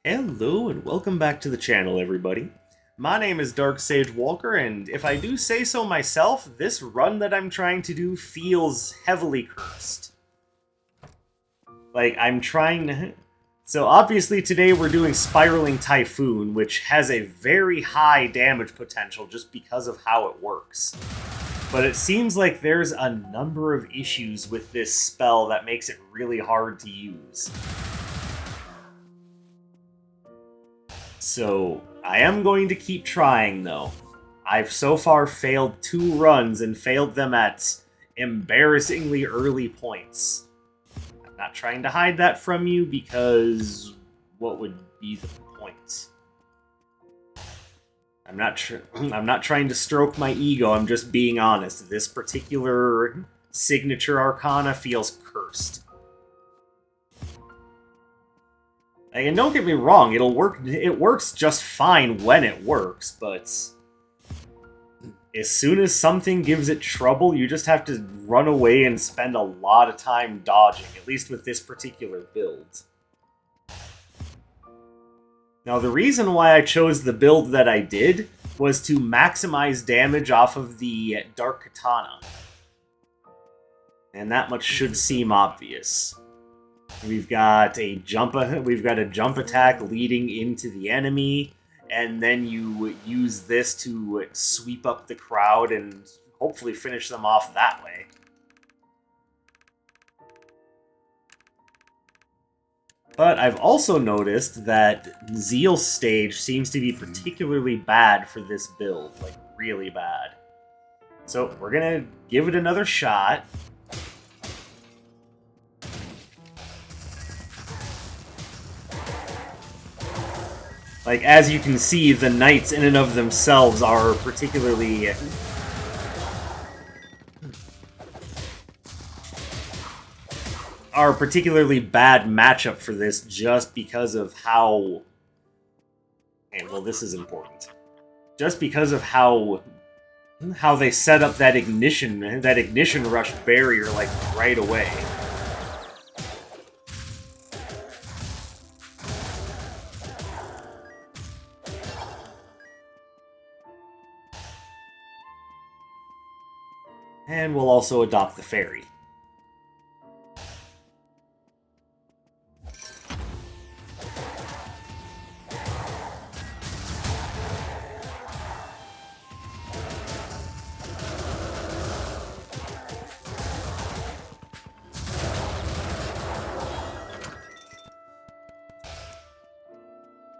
Hello and welcome back to the channel, everybody. My name is Dark Sage Walker, and if I do say so myself, this run that I'm trying to do feels heavily cursed. Like, I'm trying to... So obviously today we're doing Spiraling Typhoon, which has a very high damage potential just because of how it works. But it seems like there's a number of issues with this spell that makes it really hard to use. So, I am going to keep trying, though. I've so far failed 2 runs, and failed them at embarrassingly early points. I'm not trying to hide that from you, because what would be the point? I'm not trying to stroke my ego, I'm just being honest. This particular signature arcana feels cursed. Like, and don't get me wrong, it works just fine when it works, but as soon as something gives it trouble, you just have to run away and spend a lot of time dodging, at least with this particular build. Now, the reason why I chose the build that I did was to maximize damage off of the Dark Katana. And that much should seem obvious. We've got a jump attack leading into the enemy, and then you use this to sweep up the crowd and hopefully finish them off that way. But I've also noticed that Zeal stage seems to be particularly bad for this build, like really bad. So we're gonna give it another shot. Like, as you can see, the knights in and of themselves are particularly... bad matchup for this just because of how... Okay, well, this is important. Just because of how they set up that ignition rush barrier, like, right away. And we'll also adopt the fairy.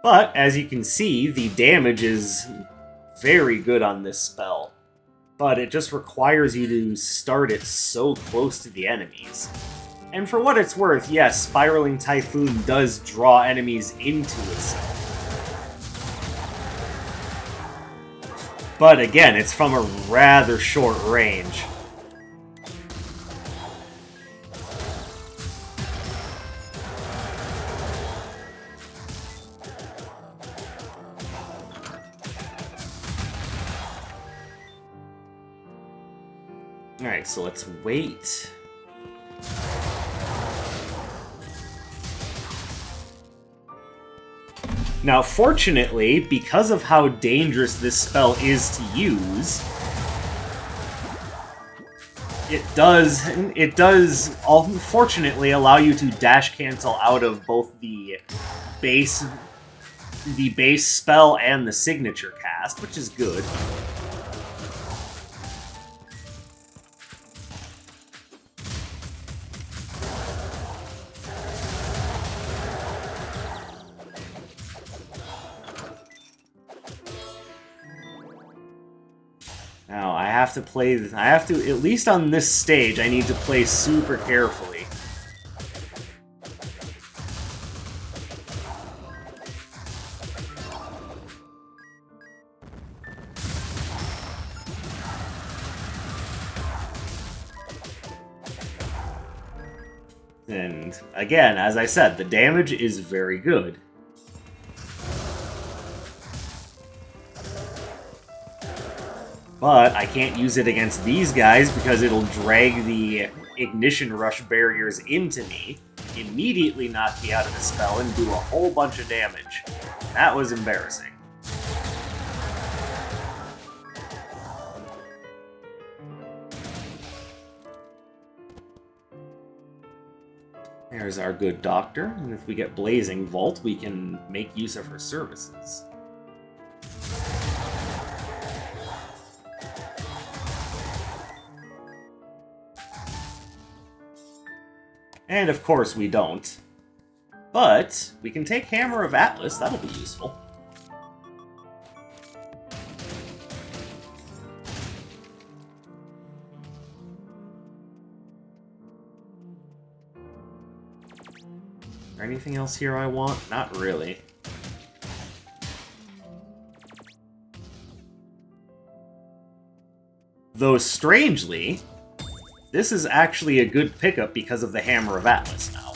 But, as you can see, the damage is very good on this spell. But it just requires you to start it so close to the enemies. And for what it's worth, yes, Spiraling Typhoon does draw enemies into itself. But again, it's from a rather short range. Alright, so let's wait. Now, fortunately, because of how dangerous this spell is to use, it does fortunately allow you to dash cancel out of both the base spell and the signature cast, which is good. Now, I have to, at least on this stage, I need to play super carefully. And, again, as I said, the damage is very good. But I can't use it against these guys because it'll drag the ignition rush barriers into me. immediately knock me out of the spell and do a whole bunch of damage. That was embarrassing. There's our good doctor, and if we get Blazing Vault, we can make use of her services. And of course we don't. But we can take Hammer of Atlas, that'll be useful. Is there anything else here I want? Not really. Though strangely, this is actually a good pickup because of the Hammer of Atlas now.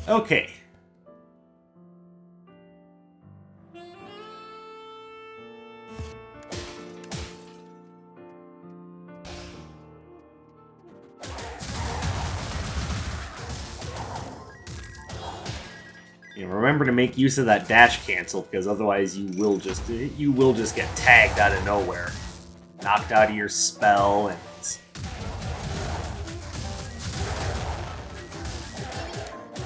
Okay. Remember to make use of that dash cancel, because otherwise you will just get tagged out of nowhere, knocked out of your spell,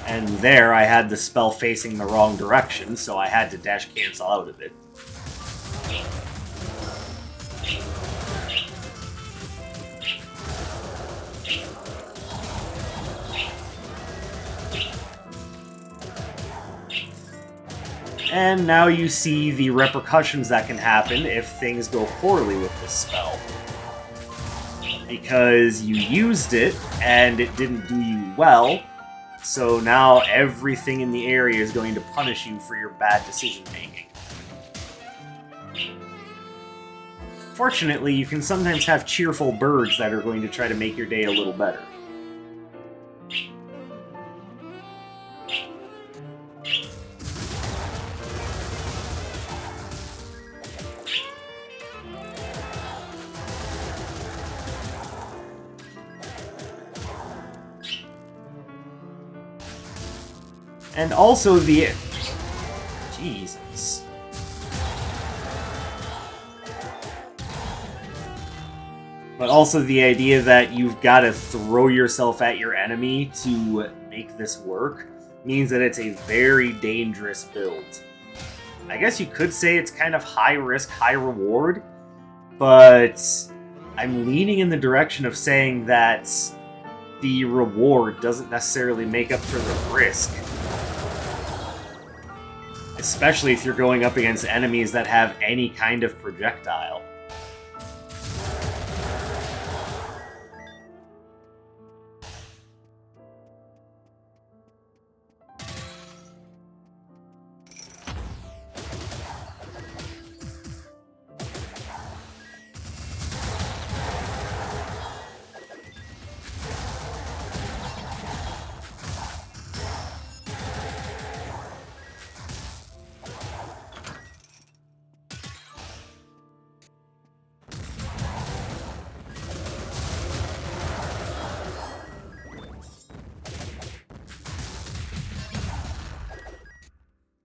and there I had the spell facing the wrong direction, so I had to dash cancel out of it. And now you see the repercussions that can happen if things go poorly with this spell. Because you used it, and it didn't do you well, so now everything in the area is going to punish you for your bad decision-making. Fortunately, you can sometimes have cheerful birds that are going to try to make your day a little better. And also the... Jesus. But also the idea that you've got to throw yourself at your enemy to make this work means that it's a very dangerous build. I guess you could say it's kind of high risk, high reward, but I'm leaning in the direction of saying that the reward doesn't necessarily make up for the risk. Especially if you're going up against enemies that have any kind of projectile.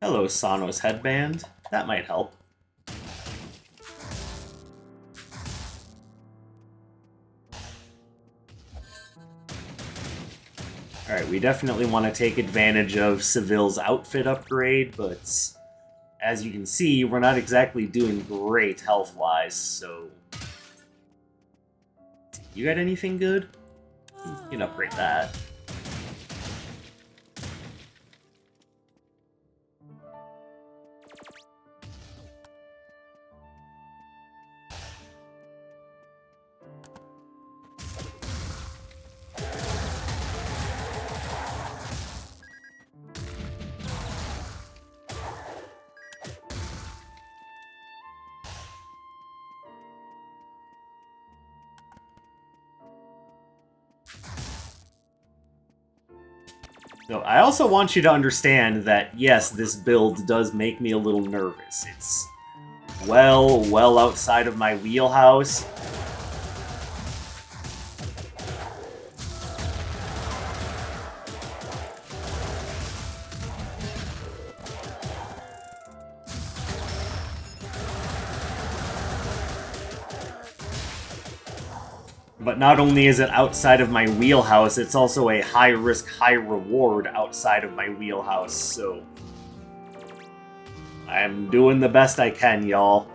Hello, Sano's headband. That might help. Alright, we definitely want to take advantage of Seville's outfit upgrade, but as you can see, we're not exactly doing great health-wise, so... You got anything good? You can upgrade that. So I also want you to understand that, yes, this build does make me a little nervous. It's well outside of my wheelhouse. But not only is it outside of my wheelhouse, it's also a high-risk, high-reward outside of my wheelhouse, so... I'm doing the best I can, y'all.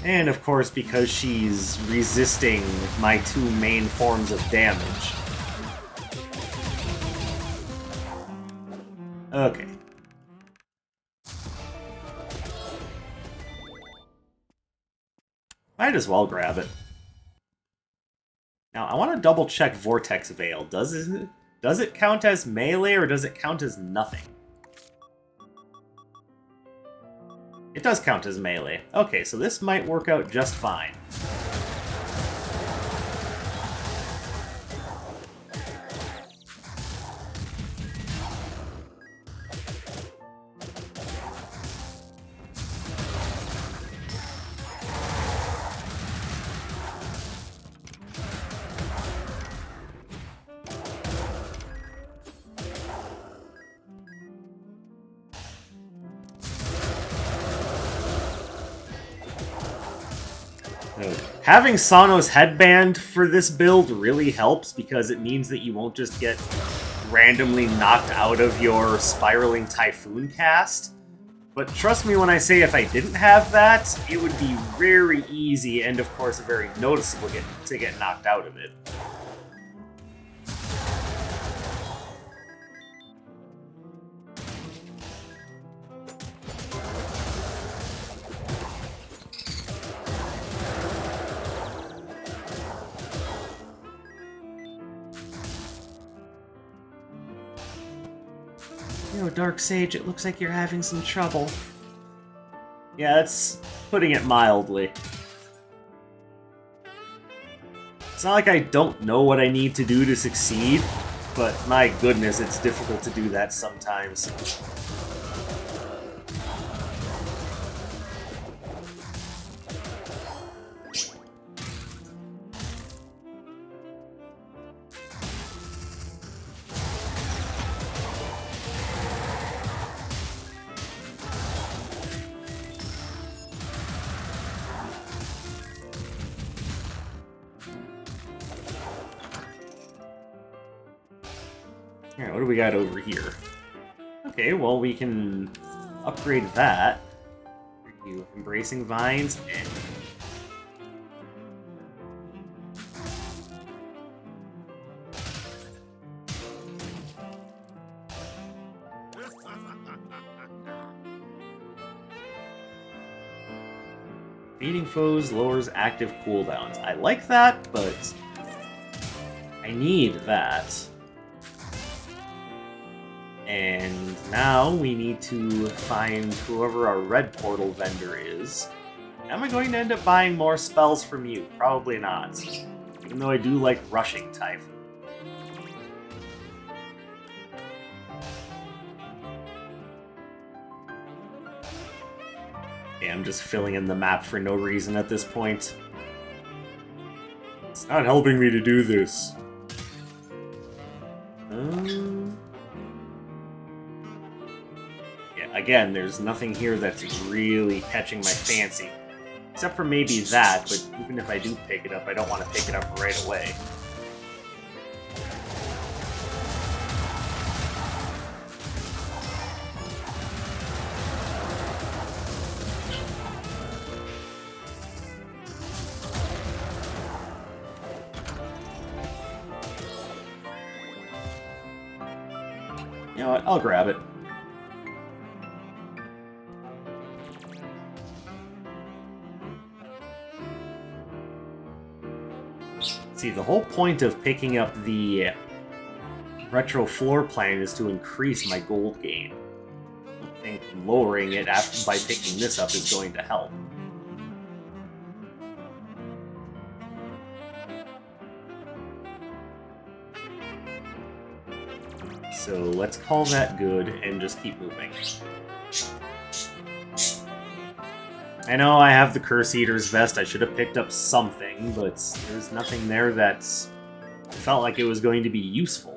And of course, because she's resisting my two main forms of damage. Okay. Might as well grab it. Now, I want to double check Vortex Veil. Does it count as melee, or does it count as nothing? It does count as melee. Okay, so this might work out just fine. Having Sano's headband for this build really helps because it means that you won't just get randomly knocked out of your Spiraling Typhoon cast. But trust me when I say if I didn't have that, it would be very easy and of course very noticeable to get knocked out of it. Dark Sage, it looks like you're having some trouble. Yeah, that's putting it mildly. It's not like I don't know what I need to do to succeed, but my goodness, it's difficult to do that sometimes. Alright, what do we got over here? Okay, well, we can upgrade that. You Embracing Vines and... Beating foes lowers active cooldowns. I like that, but I need that. And now we need to find whoever our red portal vendor is. Am I going to end up buying more spells from you? Probably not. Even though I do like Rushing Typhoon. Yeah, I'm just filling in the map for no reason at this point. It's not helping me to do this. Again, there's nothing here that's really catching my fancy. Except for maybe that, but even if I do pick it up, I don't want to pick it up right away. You know what? I'll grab it. See, the whole point of picking up the retro floor plan is to increase my gold gain. I think lowering it by picking this up is going to help. So let's call that good and just keep moving. I know I have the Curse Eater's Vest. I should have picked up something, but there's nothing there that felt like it was going to be useful.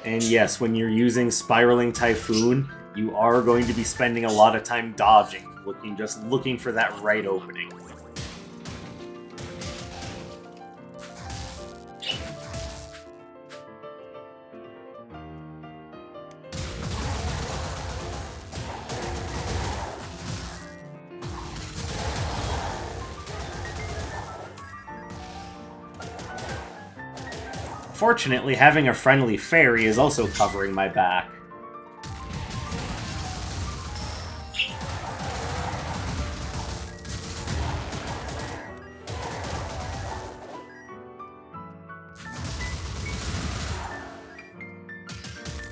And yes, when you're using Spiraling Typhoon, you are going to be spending a lot of time dodging, just looking for that right opening. Fortunately, having a friendly fairy is also covering my back.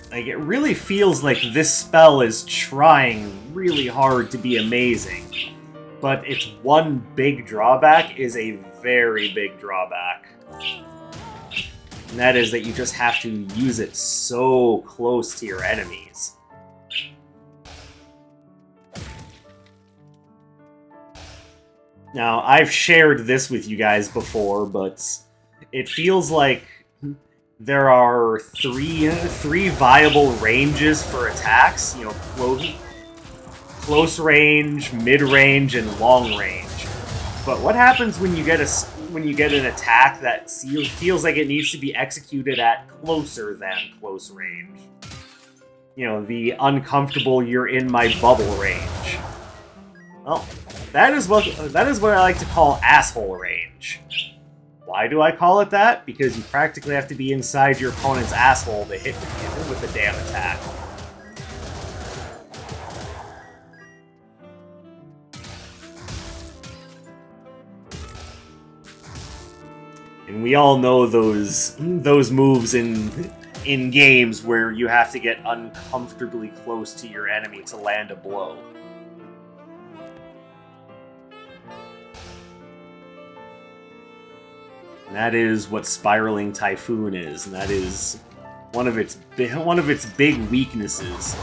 Like, it really feels like this spell is trying really hard to be amazing, but its one big drawback is a very big drawback. And that is that you just have to use it so close to your enemies. Now, I've shared this with you guys before, but it feels like there are three viable ranges for attacks. You know, close range, mid-range, and long range. But what happens when you get an attack that feels like it needs to be executed at closer than close range? You know, the uncomfortable "you're in my bubble" range. Well, that is what I like to call asshole range. Why do I call it that? Because you practically have to be inside your opponent's asshole to hit with the damn attack. And we all know those moves in games where you have to get uncomfortably close to your enemy to land a blow. And that is what Spiraling Typhoon is, and that is one of its big weaknesses.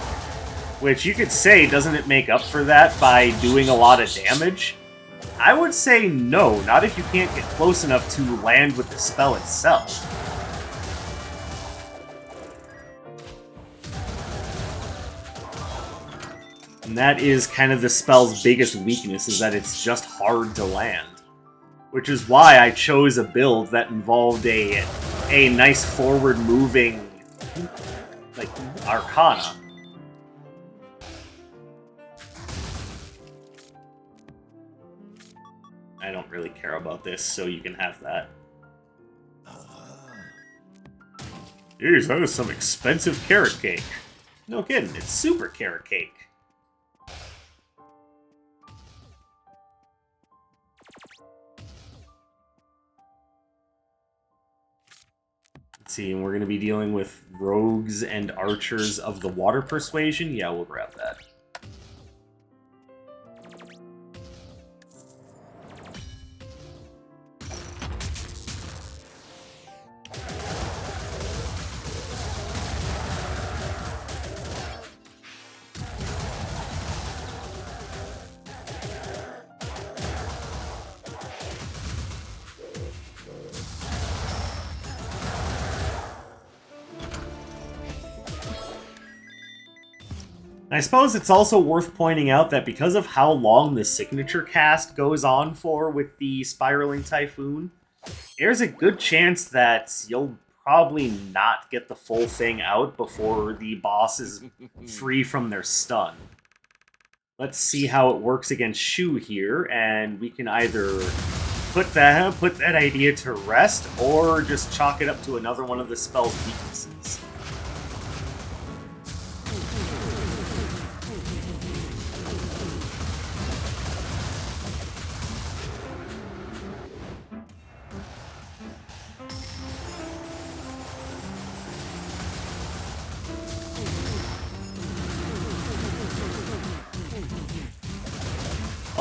Which you could say, doesn't it make up for that by doing a lot of damage? I would say no, not if you can't get close enough to land with the spell itself. And that is kind of the spell's biggest weakness, is that it's just hard to land. Which is why I chose a build that involved a nice forward-moving, like, Arcana. I don't really care about this, so you can have that. Jeez, that is some expensive carrot cake. No kidding, it's super carrot cake. Let's see, and we're going to be dealing with rogues and archers of the water persuasion. Yeah, we'll grab that. And I suppose it's also worth pointing out that because of how long the signature cast goes on for with the Spiraling Typhoon, there's a good chance that you'll probably not get the full thing out before the boss is free from their stun. Let's see how it works against Shu here, and we can either put that idea to rest, or just chalk it up to another one of the spell's weaknesses.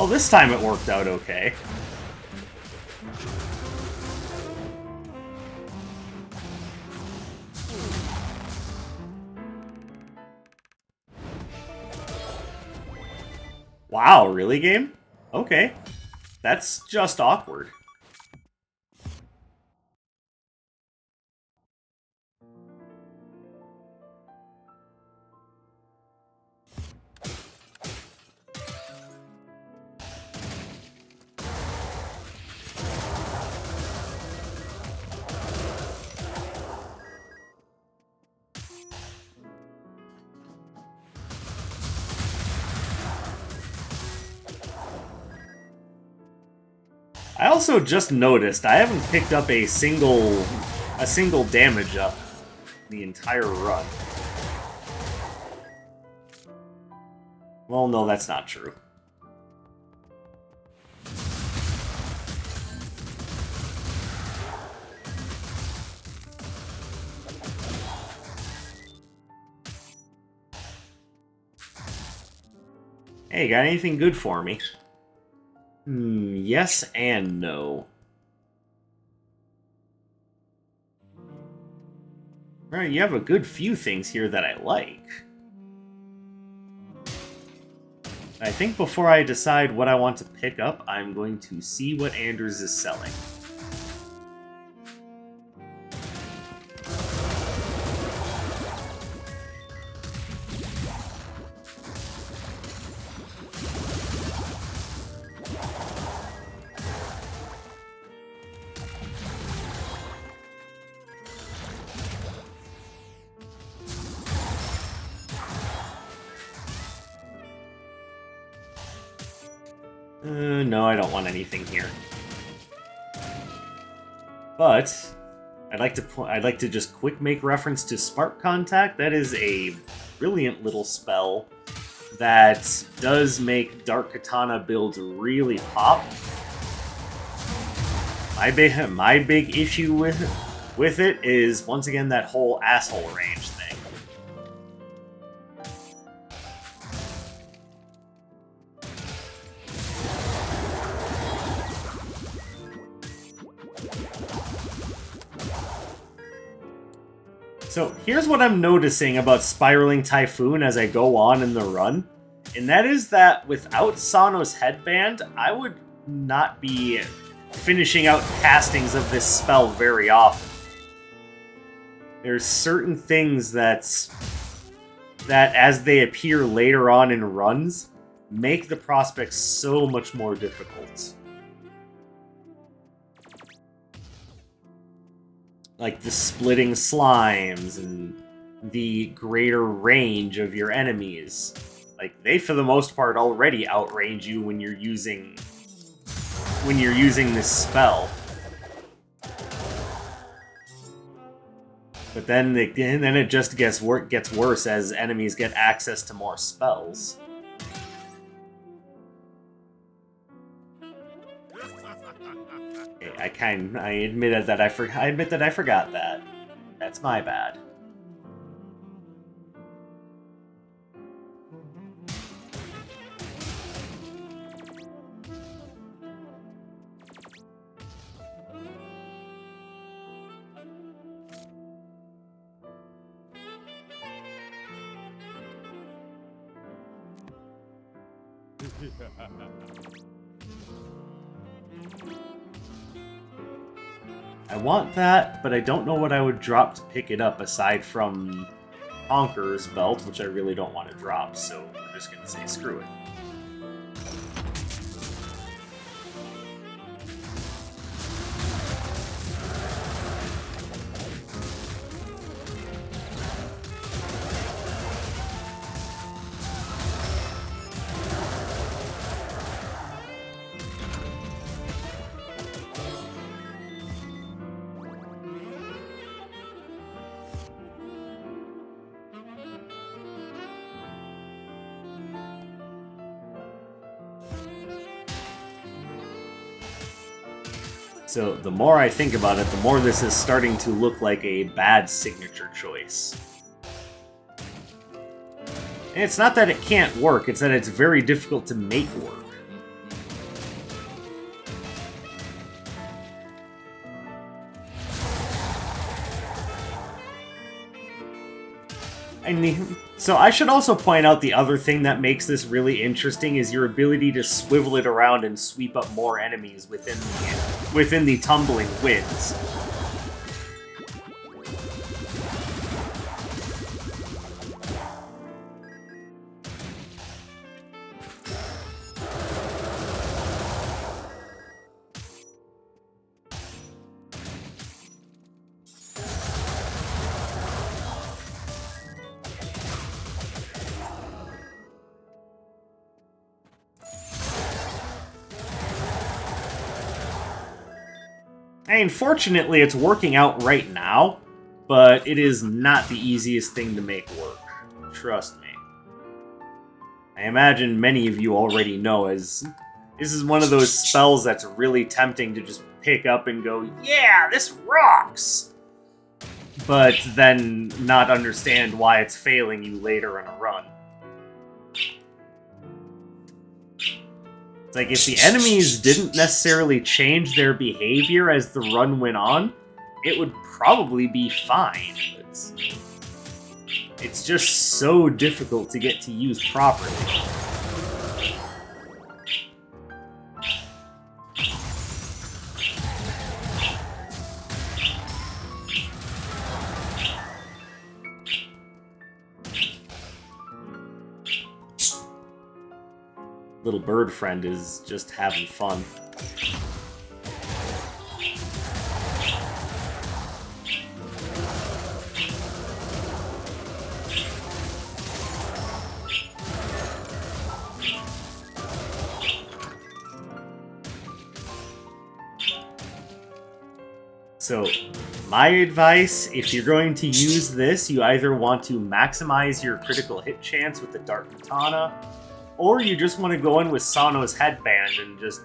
Oh, this time it worked out okay. Wow, really, game? Okay. That's just awkward. I also just noticed I haven't picked up a single damage up the entire run. Well, no, that's not true. Hey, got anything good for me? Yes and no. Right, you have a good few things here that I like. I think before I decide what I want to pick up, I'm going to see what Anders is selling. No, I don't want anything here. But I'd like to just quick make reference to Spark Contact. That is a brilliant little spell that does make Dark Katana builds really pop. My big issue with it is once again that whole asshole range thing. So here's what I'm noticing about Spiraling Typhoon as I go on in the run, and that is that without Sano's headband, I would not be finishing out castings of this spell very often. There's certain things that as they appear later on in runs, make the prospects so much more difficult. Like the splitting slimes and the greater range of your enemies. Like, they for the most part already outrange you when you're using this spell. But then it just gets worse as enemies get access to more spells. Okay, I admit that I forgot that. That's my bad. I want that, but I don't know what I would drop to pick it up aside from Conqueror's Belt, which I really don't want to drop, so we're just going to say screw it. So the more I think about it, the more this is starting to look like a bad signature choice. And it's not that it can't work, it's that it's very difficult to make work. So I should also point out the other thing that makes this really interesting is your ability to swivel it around and sweep up more enemies within the tumbling winds. I mean, fortunately, it's working out right now, but it is not the easiest thing to make work. Trust me. I imagine many of you already know, as this is one of those spells that's really tempting to just pick up and go, yeah, this rocks! But then not understand why it's failing you later in a run. It's like, if the enemies didn't necessarily change their behavior as the run went on, it would probably be fine. But it's just so difficult to get to use properly. Little bird friend is just having fun. So, my advice, if you're going to use this, you either want to maximize your critical hit chance with the Dark Katana, or you just want to go in with Sano's Headband and just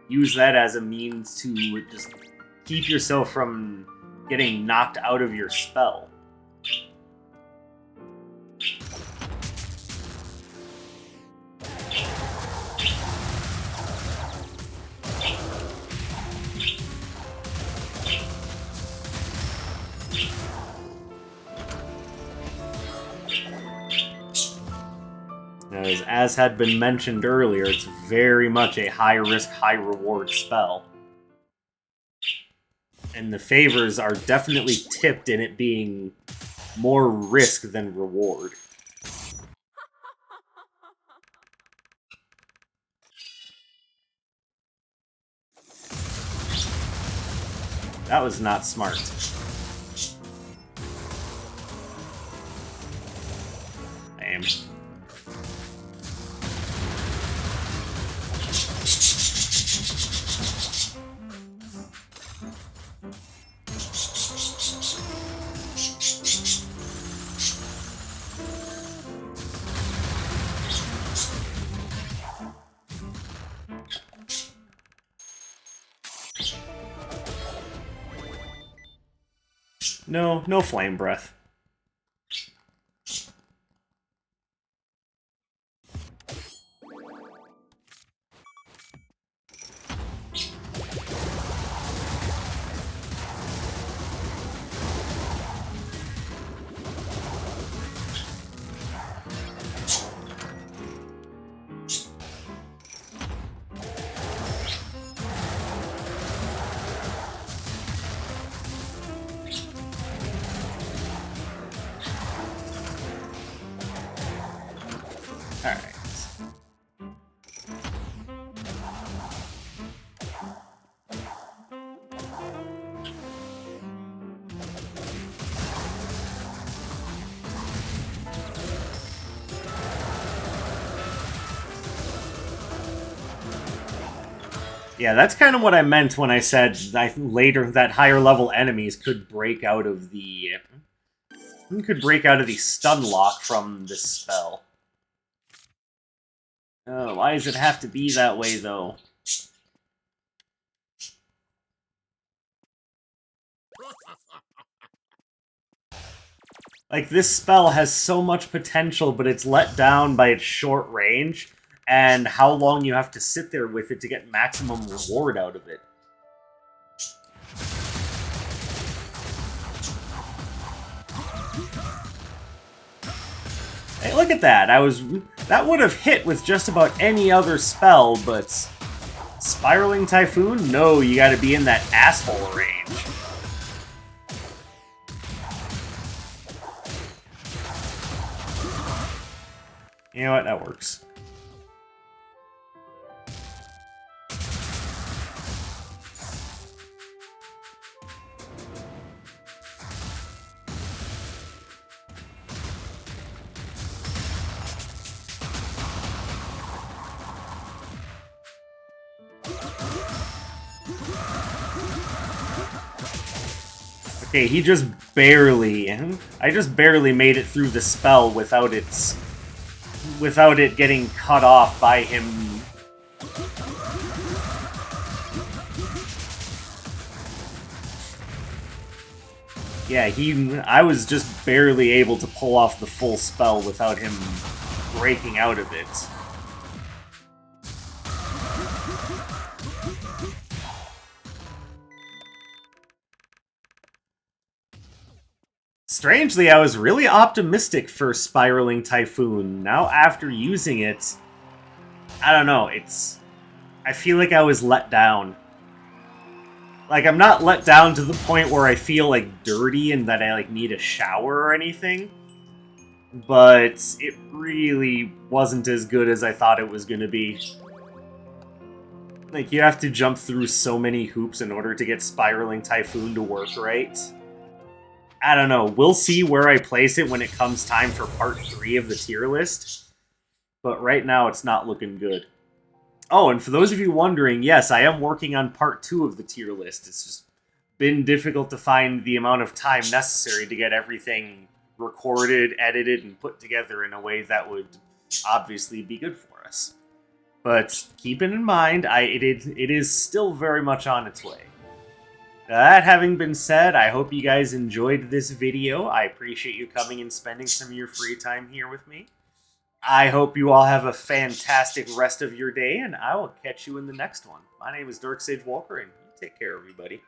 use that as a means to just keep yourself from getting knocked out of your spell. As had been mentioned earlier, it's very much a high-risk, high-reward spell. And the favors are definitely tipped in it being more risk than reward. That was not smart. Damn. No flame breath. Yeah, that's kind of what I meant when I said later that higher level enemies could break out of the stun lock from this spell. Oh, why does it have to be that way though? Like, this spell has so much potential, but it's let down by its short range and how long you have to sit there with it to get maximum reward out of it. Hey, look at that. That would have hit with just about any other spell, but Spiraling Typhoon? No, you gotta be in that asshole range. You know what? That works. Okay, he just barely... I just barely made it through the spell without it getting cut off by him. Yeah, I was just barely able to pull off the full spell without him breaking out of it. Strangely, I was really optimistic for Spiraling Typhoon. Now, after using it, I don't know, I feel like I was let down. Like, I'm not let down to the point where I feel, like, dirty and that I, like, need a shower or anything. But it really wasn't as good as I thought it was gonna be. Like, you have to jump through so many hoops in order to get Spiraling Typhoon to work right. I don't know. We'll see where I place it when it comes time for part 3 of the tier list. But right now, it's not looking good. Oh, and for those of you wondering, yes, I am working on part 2 of the tier list. It's just been difficult to find the amount of time necessary to get everything recorded, edited, and put together in a way that would obviously be good for us. But keep it in mind, it is still very much on its way. That having been said, I hope you guys enjoyed this video. I appreciate you coming and spending some of your free time here with me. I hope you all have a fantastic rest of your day, and I will catch you in the next one. My name is Dark Sage Walker, and you take care, everybody.